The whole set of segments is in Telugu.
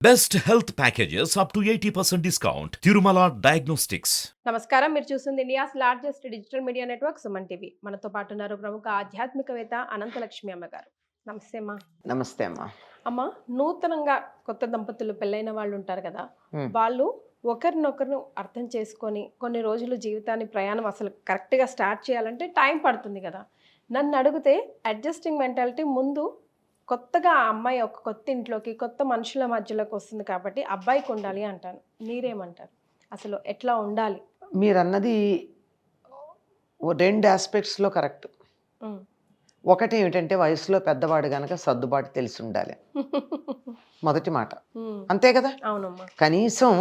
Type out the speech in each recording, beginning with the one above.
Best health packages up to 80% discount. Tirumala Diagnostics. నమస్కారం. మీరు చూస్తుంది India's largest digital media network Suman TV. మనతో పాటు ఉన్నారు ప్రముఖ ఆధ్యాత్మికవేత్త అనంతలక్ష్మి అమ్మగారు. నమస్తే అమ్మా. నమస్తే అమ్మా. అమ్మ, నూతనంగా కొత్త దంపతులు పెళ్ళైన వాళ్ళు ఉంటారు కదా, మ్మ్. వాళ్ళు ఒకరినొకరు అర్థం చేసుకొని కొన్ని రోజులు జీవితాన్ని ప్రయాణం అసలు కరెక్ట్గా స్టార్ట్ చేయాలంటే టైం పడుతుంది కదా. నన్ను అడిగితే అడ్జస్టింగ్ మెంటాలిటీ ముందు కొత్తగా ఆ అమ్మాయి ఒక కొత్త ఇంట్లోకి కొత్త మనుషుల మధ్యలోకి వస్తుంది కాబట్టి అబ్బాయికి ఉండాలి అంటాను. మీరేమంటారు? అసలు ఎట్లా ఉండాలి? మీరన్నది రెండు ఆస్పెక్ట్స్లో కరెక్ట్. ఉమ్. ఒకటి ఏమిటంటే వయసులో పెద్దవాడు గనక సర్దుబాటు తెలిసి ఉండాలి, మొదటి మాట. ఉమ్. అంతే కదా. అవునమ్మా. కనీసం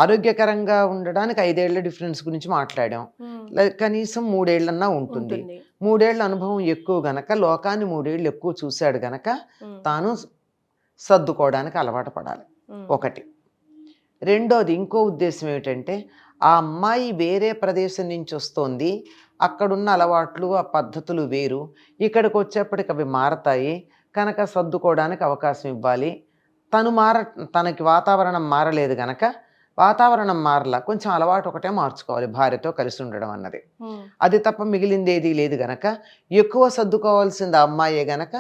ఆరోగ్యకరంగా ఉండడానికి 5 ఏళ్ల డిఫరెన్స్ గురించి మాట్లాడాం. ఉమ్. కనీసం 3 ఏళ్ళన్నా ఉంటుంది. ఉంటుంది. 3 ఏళ్ల అనుభవం ఎక్కువ గనక, లోకాన్ని 3 ఏళ్ళు ఎక్కువ చూశాడు గనక ఉమ్. తాను సర్దుకోవడానికి అలవాటు పడాలి. ఉమ్. ఒకటి. రెండోది, ఇంకో ఉద్దేశం ఏమిటంటే ఆ అమ్మాయి వేరే ప్రదేశం నుంచి వస్తోంది, అక్కడున్న అలవాట్లు ఆ పద్ధతులు వేరు, ఇక్కడికి వచ్చేప్పటికి అవి మారతాయి కనుక సర్దుకోవడానికి అవకాశం ఇవ్వాలి. తనకి వాతావరణం మారలేదు గనక, వాతావరణం మారలా, కొంచెం అలవాటు ఒకటే మార్చుకోవాలి భార్యతో కలిసి ఉండడం అన్నది. ఉమ్. అది తప్ప మిగిలింది ఏదీ లేదు గనక ఎక్కువ సర్దుకోవాల్సింది ఆ అమ్మాయే గనక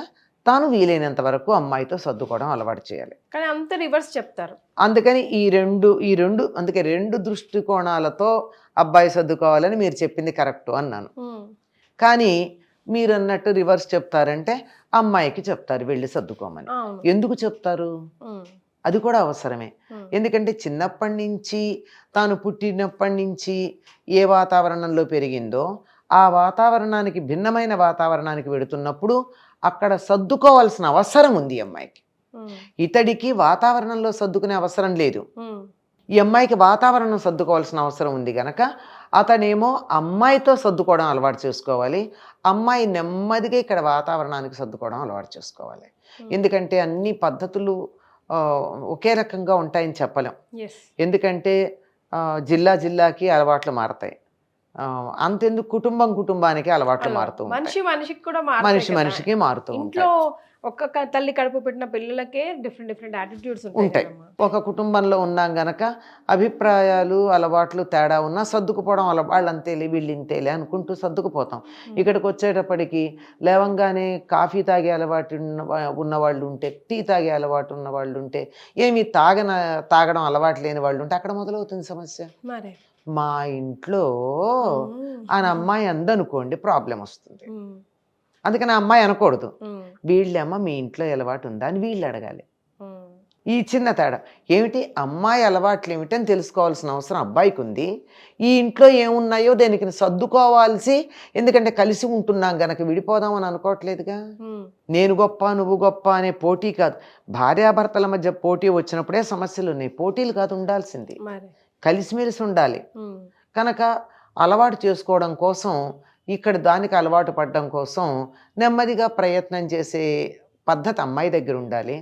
తాను వీలైనంత వరకు అమ్మాయితో సర్దుకోవడం అలవాటు చేయాలి. కానీ అంత రివర్స్ చెప్తారు. అందుకని ఈ రెండు అందుకే 2 దృష్టికోణాలతో అబ్బాయి సర్దుకోవాలని మీరు చెప్పింది కరెక్టు అన్నాను. ఉమ్. కానీ మీరు అన్నట్టు రివర్స్ చెప్తారంటే అమ్మాయికి చెప్తారు వెళ్ళి సర్దుకోమని. అవును. ఎందుకు చెప్తారు? ఉమ్. అది కూడా అవసరమే. ఉమ్. ఎందుకంటే చిన్నప్పటి నుంచి, తాను పుట్టినప్పటి నుంచి ఏ వాతావరణంలో పెరిగిందో ఆ వాతావరణానికి భిన్నమైన వాతావరణానికి వెడుతున్నప్పుడు అక్కడ సర్దుకోవాల్సిన అవసరం ఉంది ఈ అమ్మాయికి. ఉమ్. ఇతడికి వాతావరణంలో సర్దుకునే అవసరం లేదు, ఉమ్. ఈ అమ్మాయికి వాతావరణం సర్దుకోవాల్సిన అవసరం ఉంది గనక అతనేమో అమ్మాయితో సర్దుకోవడం అలవాటు చేసుకోవాలి, అమ్మాయి నెమ్మదిగా ఇక్కడ వాతావరణానికి సర్దుకోవడం అలవాటు చేసుకోవాలి. ఎందుకంటే అన్ని పద్ధతులు ఒకే రకంగా ఉంటాయని చెప్పలేం. Yes. ఎందుకంటే జిల్లాకి అలవాట్లు మారతాయి. అంతెందుకు కుటుంబానికి అలవాట్లు మారుతూ ఉంటాయి. మనిషి మనిషికి కూడా మారుతాయి కదా. మనిషికి మారుతూ ఇంట్లో ఉంటాయి. ఒక్క తల్లి కడుపు పెట్టిన పిల్లలకే డిఫరెంట్ యాటిట్యూడ్స్ ఉంటాయి. ఒక కుటుంబంలో ఉన్నాం గనక అభిప్రాయాలు అలవాట్లు తేడా ఉన్నా సర్దుకుపోవడం వాళ్ళంతేలే వీళ్ళింతేలే అనుకుంటూ సర్దుకుపోతాం. ఇక్కడికి వచ్చేటప్పటికి లేవంగానే కాఫీ తాగే అలవాటు ఉన్నవాళ్ళు ఉంటే, టీ తాగే అలవాటు ఉన్న వాళ్ళు ఉంటే, ఏమి తాగడం అలవాటు లేని వాళ్ళు ఉంటే అక్కడ మొదలవుతుంది సమస్య. మరే. మా ఇంట్లో ఆయన అమ్మాయి అందనుకోండి ప్రాబ్లం వస్తుంది. అందుకని ఆ అమ్మాయి అనకూడదు, వీళ్ళమ్మ మీ ఇంట్లో అలవాటు ఉందా అని వీళ్ళు అడగాలి. ఈ చిన్న తేడా ఏమిటి, అమ్మాయి అలవాట్లు ఏమిటని తెలుసుకోవాల్సిన అవసరం అబ్బాయికి ఉంది. ఈ ఇంట్లో ఏమున్నాయో దానికి సర్దుకోవాల్సి, ఎందుకంటే కలిసి ఉంటున్నాం గనక విడిపోదామని అనుకోవట్లేదుగా. నేను గొప్ప నువ్వు గొప్ప అనే పోటీ కాదు, భార్యాభర్తల మధ్య పోటీ వచ్చినప్పుడే సమస్యలు ఉన్నాయి. పోటీలు కాదు ఉండాల్సింది, కలిసిమెలిసి ఉండాలి. కనుక అలవాటు చేసుకోవడం కోసం, ఇక్కడ దానికి అలవాటు పడడం కోసం నెమ్మదిగా ప్రయత్నం చేసే పద్ధతి అమ్మాయి దగ్గర ఉండాలి.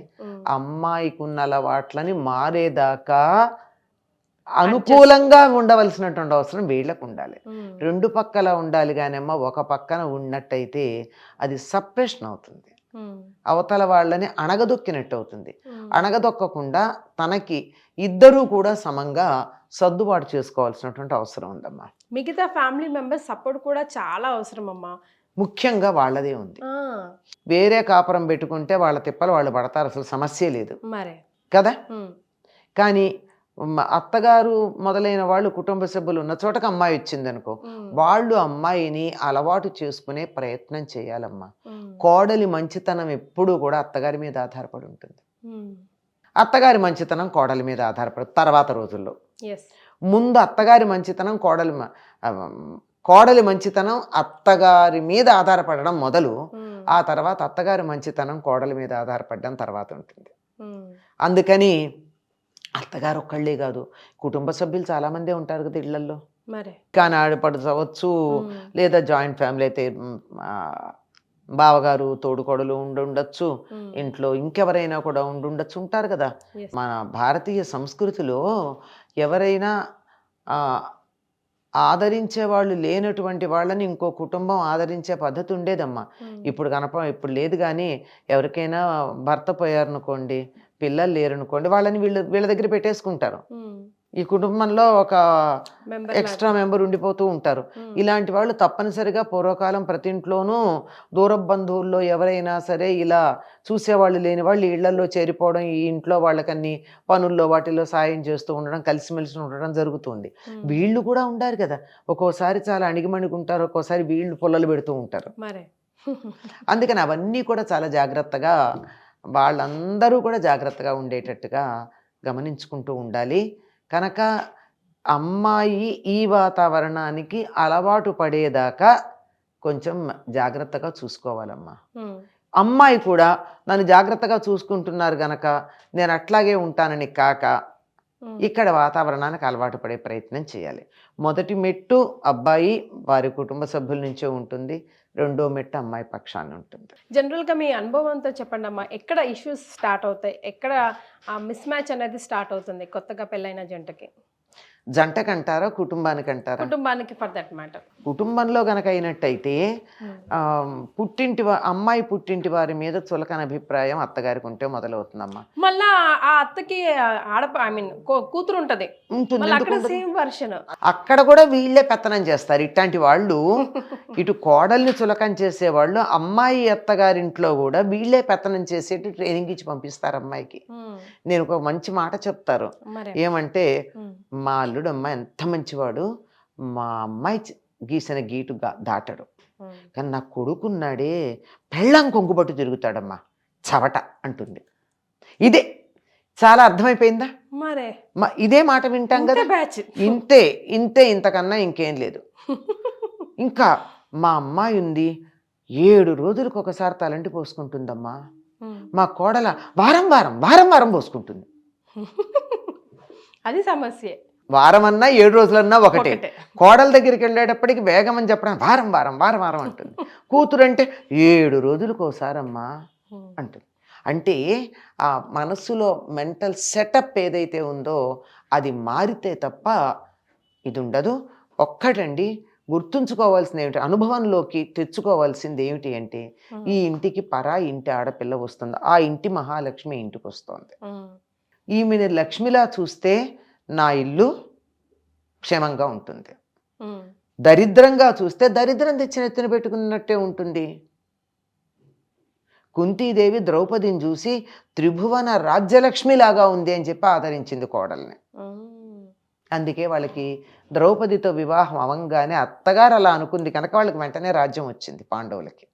అమ్మాయికి ఉన్న అలవాట్లని మారేదాకా అనుకూలంగా ఉండవలసినటువంటి అవసరం వీళ్ళకు ఉండాలి. 2 పక్కల ఉండాలి. కానమ్మా ఒక పక్కన ఉన్నట్టయితే అది సప్రెషన్ అవుతుంది, అవతల వాళ్ళని అణగదొక్కినట్టు అవుతుంది. అణగదొక్కకుండా తనకి ఇద్దరూ కూడా సమంగా సర్దుబాటు చేసుకోవాల్సినటువంటి అవసరం ఉందమ్మా. మిగతా ఫ్యామిలీ మెంబర్స్ సపోర్ట్ కూడా చాలా అవసరం అమ్మా. ముఖ్యంగా వాళ్ళదే ఉంది. వేరే కాపురం పెట్టుకుంటే వాళ్ళ తిప్పలు వాళ్ళు పడతారు, అసలు సమస్య లేదు మరే కదా. కానీ అత్తగారు మొదలైన వాళ్ళు కుటుంబ సభ్యులు ఉన్న చోటకు అమ్మాయి వచ్చింది అనుకో, వాళ్ళు అమ్మాయిని అలవాటు చేసుకునే ప్రయత్నం చేయాలమ్మా. కోడలి మంచితనం ఎప్పుడూ కూడా అత్తగారి మీద ఆధారపడి ఉంటుంది. అత్తగారి మంచితనం కోడలి మీద ఆధారపడి తర్వాత రోజుల్లో, ముందు అత్తగారి మంచితనం కోడలి మంచితనం అత్తగారి మీద ఆధారపడడం మొదలు, ఆ తర్వాత అత్తగారి మంచితనం కోడలి మీద ఆధారపడడం తర్వాత ఉంటుంది. అందుకని అత్తగారు ఒక్కళ్ళే కాదు, కుటుంబ సభ్యులు చాలామందే ఉంటారు కదా ఇళ్లల్లో. కానీ ఆడపడవచ్చు, లేదా జాయింట్ ఫ్యామిలీ అయితే బావగారు తోడుకోడలు ఉండొచ్చు, ఇంట్లో ఇంకెవరైనా కూడా ఉండొచ్చు, ఉంటారు కదా. మన భారతీయ సంస్కృతిలో ఎవరైనా ఆదరించే వాళ్ళు లేనటువంటి వాళ్ళని ఇంకో కుటుంబం ఆదరించే పద్ధతి ఉండేదమ్మా. ఇప్పుడు లేదు. కానీ ఎవరికైనా భర్త పోయారనుకోండి, పిల్లలు లేరనుకోండి, వాళ్ళని వీళ్ళ దగ్గర పెట్టేసుకుంటారు. ఉమ్. ఈ కుటుంబంలో ఒక మెంబర్ ఎక్స్ట్రా మెంబర్ ఉండిపోతూ ఉంటారు. ఇలాంటి వాళ్ళు తప్పనిసరిగా పూర్వకాలం ప్రతి ఇంట్లోనూ దూర బంధువుల్లో ఎవరైనా సరే ఇలా చూసేవాళ్ళు లేని వాళ్ళు ఇళ్లలో చేరిపోవడం, ఈ ఇంట్లో వాళ్ళకన్ని పనుల్లో వాటిల్లో సాయం చేస్తూ ఉండడం, కలిసిమెలిసి ఉండడం జరుగుతుంది. వీళ్ళు కూడా ఉండారు కదా, ఒక్కోసారి చాలా అణిగిమణిగుంటారు, ఒక్కోసారి వీళ్ళు పుల్లలు పెడుతూ ఉంటారు. మరే అందుకని అవన్నీ కూడా చాలా జాగ్రత్తగా, వాళ్ళందరూ కూడా జాగ్రత్తగా ఉండేటట్టుగా గమనించుకుంటూ ఉండాలి. కనుక అమ్మాయి ఈ వాతావరణానికి అలవాటు పడేదాకా కొంచెం జాగ్రత్తగా చూసుకోవాలమ్మా. అమ్మాయి కూడా నన్ను జాగ్రత్తగా చూసుకుంటున్నారు గనక నేను అట్లాగే ఉంటానని కాక ఇక్కడ వాతావరణానికి అలవాటు పడే ప్రయత్నం చేయాలి. మొదటి మెట్టు అబ్బాయి వారి కుటుంబ సభ్యుల నుంచే ఉంటుంది, రెండో మెట్టు అమ్మాయి పక్షాన్ని ఉంటుంది. జనరల్గా మీ అనుభవంతో చెప్పండి అమ్మా, ఎక్కడ ఇష్యూస్ స్టార్ట్ అవుతాయి, ఎక్కడ ఆ మిస్ మ్యాచ్ అనేది స్టార్ట్ అవుతుంది కొత్తగా పెళ్ళైన జంటకి? జంటకంటారా కుటుంబానికంటారా? కుటుంబానికి, ఫర్ దట్ మ్యాటర్. కుటుంబంలో గనక అయినట్టయితే అమ్మాయి పుట్టింటి వారి మీద చులకన అభిప్రాయం అత్తగారికి ఉంటే మొదలవుతుందమ్మా. మళ్ళా ఆ అత్తకి కూతురు ఉంటది, సేమ్ వర్షన్. అక్కడ కూడా వీళ్ళే పెత్తనం చేస్తారు ఇట్లాంటి వాళ్ళు. ఇటు కోడల్ని చులకన చేసేవాళ్ళు అమ్మాయి అత్తగారింట్లో కూడా వీళ్ళే పెత్తనం చేసేట్టు ట్రైనింగ్ ఇచ్చి పంపిస్తారు అమ్మాయికి. నేను ఒక మంచి మాట చెప్తారు, ఏమంటే మా అల్లుడు అమ్మాయి ఎంత మంచివాడు, మా అమ్మాయి గీసిన గీటు దాటడు, కానీ నా కొడుకున్నాడే పెళ్ళాం కొంగుబట్టు తిరుగుతాడమ్మా, చవట అంటుంది. ఇదే చాలా అర్థమైపోయిందా? మరే ఇదే మాట వింటాం కదా, ఇంతే ఇంతే, ఇంతకన్నా ఇంకేం లేదు. ఇంకా మా అమ్మాయి ఉంది 7 రోజులకు ఒకసారి తలంటి పోసుకుంటుందమ్మా, మా కోడల వారం వారం వారం వారం పోసుకుంటుంది. అది సమస్య. వారం అన్నా 7 రోజులన్నా ఒకటే. కోడల దగ్గరికి వెళ్ళేటప్పటికి వేగం అని చెప్పడం వారం వారం వారం వారం అంటుంది. కూతురు అంటే 7 రోజులకు ఒకసారమ్మా అంటుంది. అంటే ఆ మనస్సులో మెంటల్ సెటప్ ఏదైతే ఉందో అది మారితే తప్ప ఇది ఉండదు. ఒక్కటండి గుర్తుంచుకోవాల్సింది ఏమిటి, అనుభవంలోకి తెచ్చుకోవాల్సింది ఏమిటి అంటే, ఈ ఇంటికి ఇంటి ఆడపిల్ల వస్తుంది, ఆ ఇంటి మహాలక్ష్మి ఇంటికి వస్తుంది. ఈమెను లక్ష్మిలా చూస్తే నా ఇల్లు క్షేమంగా ఉంటుంది, దరిద్రంగా చూస్తే దరిద్రం తెచ్చిన ఎత్తున పెట్టుకున్నట్టే ఉంటుంది. కుంతీదేవి ద్రౌపదిని చూసి త్రిభువన రాజ్యలక్ష్మిలాగా ఉంది అని చెప్పి ఆదరించింది కోడల్ని. అందుకే వాళ్ళకి ద్రౌపదితో వివాహం అవంగానే అత్తగారు అలా అనుకుంది కనుక వాళ్ళకి వెంటనే రాజ్యం వచ్చింది పాండవులకి.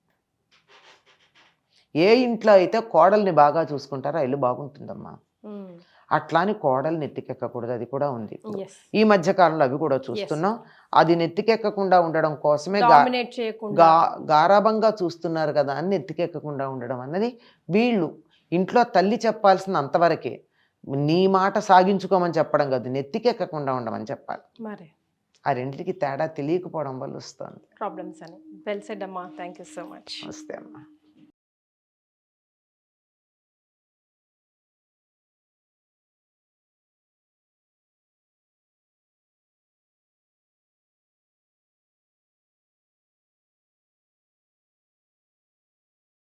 ఏ ఇంట్లో అయితే కోడల్ని బాగా చూసుకుంటారో ఇల్లు బాగుంటుందమ్మా. అట్లా అని కోడలు నెత్తికెక్కకూడదు, అది కూడా ఉంది. ఈ మధ్య కాలంలో అవి కూడా చూస్తున్నాం. అది నెత్తికెక్కకుండా ఉండడం కోసమే గారాబంగా చూస్తున్నారు కదా అని నెత్తికెక్కకుండా ఉండడం అన్నది వీళ్ళు ఇంట్లో తల్లి చెప్పాల్సిన అంతవరకే. నీ మాట సాగించుకోమని చెప్పడం కాదు, నెత్తికెక్కకుండా ఉండమని చెప్పాలి. మరి ఆ రెండింటికి తేడా తెలియకపోవడం వల్ల వస్తుంది ప్రాబ్లమ్స్ అని. వెల్ సెడ్ అమ్మా, థ్యాంక్ యూ సో మచ్. నమస్తే అమ్మా.